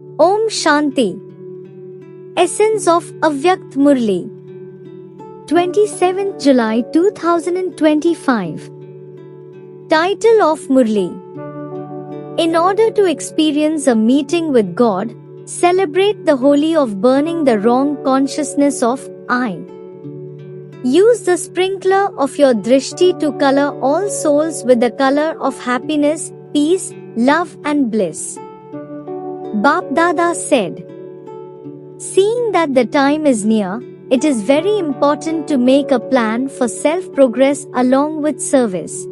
Om Shanti. Essence of Avyakt Murli. 27th July 2025. Title of Murli. In order to experience a meeting with God, celebrate the holy of burning the wrong consciousness of I. Use the sprinkler of your drishti to color all souls with the color of happiness, peace, love and bliss. Bap Dada said, seeing that the time is near, it is very important to make a plan for self-progress along with service.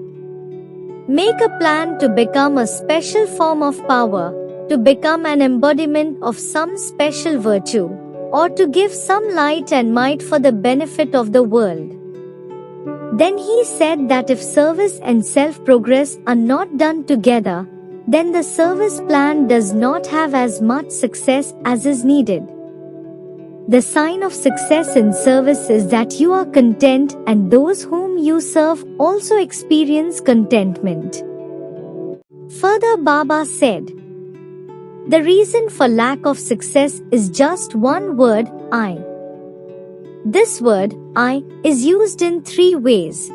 Make a plan to become a special form of power, to become an embodiment of some special virtue, or to give some light and might for the benefit of the world. Then he said that if service and self-progress are not done together, then the service plan does not have as much success as is needed. The sign of success in service is that you are content and those whom you serve also experience contentment. Further, Baba said, the reason for lack of success is just one word, I. This word, I, is used in three ways.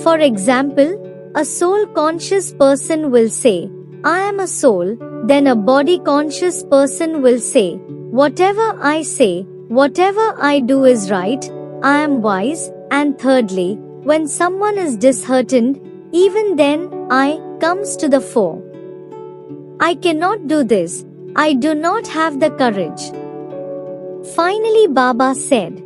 For example, a soul-conscious person will say, I am a soul, then a body-conscious person will say, whatever I say, whatever I do is right, I am wise, and thirdly, when someone is disheartened, even then, I comes to the fore. I cannot do this, I do not have the courage. Finally, Baba said,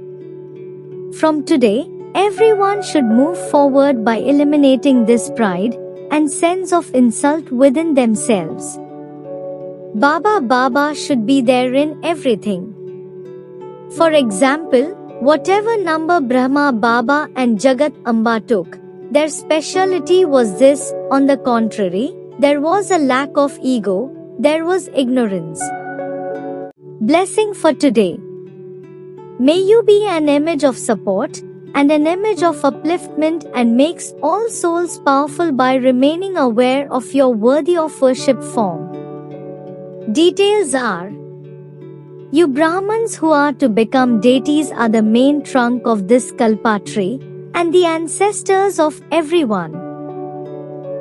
from today, everyone should move forward by eliminating this pride and sense of insult within themselves. Baba should be there in everything. For example, whatever number Brahma Baba and Jagat Amba took, their speciality was this. On the contrary, there was a lack of ego, there was ignorance. Blessing for today. May you be an image of support and an image of upliftment and makes all souls powerful by remaining aware of your worthy of worship form. Details are: you Brahmins who are to become deities are the main trunk of this Kalpatri and the ancestors of everyone.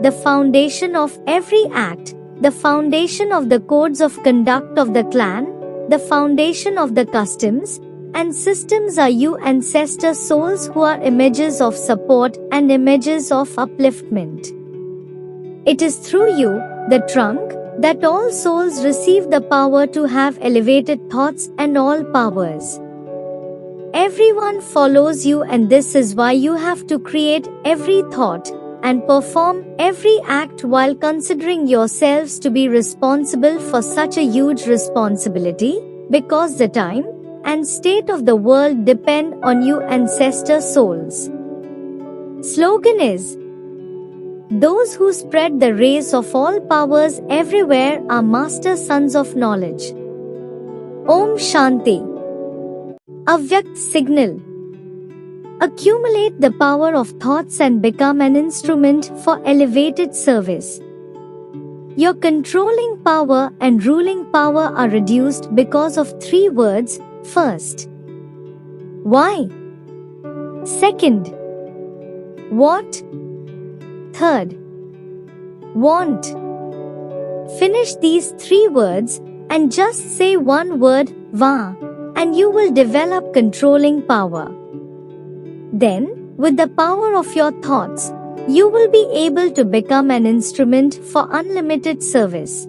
The foundation of every act, the foundation of the codes of conduct of the clan, the foundation of the customs and systems are you ancestor souls who are images of support and images of upliftment. It is through you, the trunk, that all souls receive the power to have elevated thoughts and all powers. Everyone follows you and this is why you have to create every thought and perform every act while considering yourselves to be responsible for such a huge responsibility, because the time and state of the world depend on you ancestor souls. Slogan is, those who spread the rays of all powers everywhere are master sons of knowledge. Om Shanti. Avyakt signal. Accumulate the power of thoughts and become an instrument for elevated service. Your controlling power and ruling power are reduced because of three words. First, why? Second, what? Third, want. Finish these three words and just say one word, Va, and you will develop controlling power. Then, with the power of your thoughts, you will be able to become an instrument for unlimited service.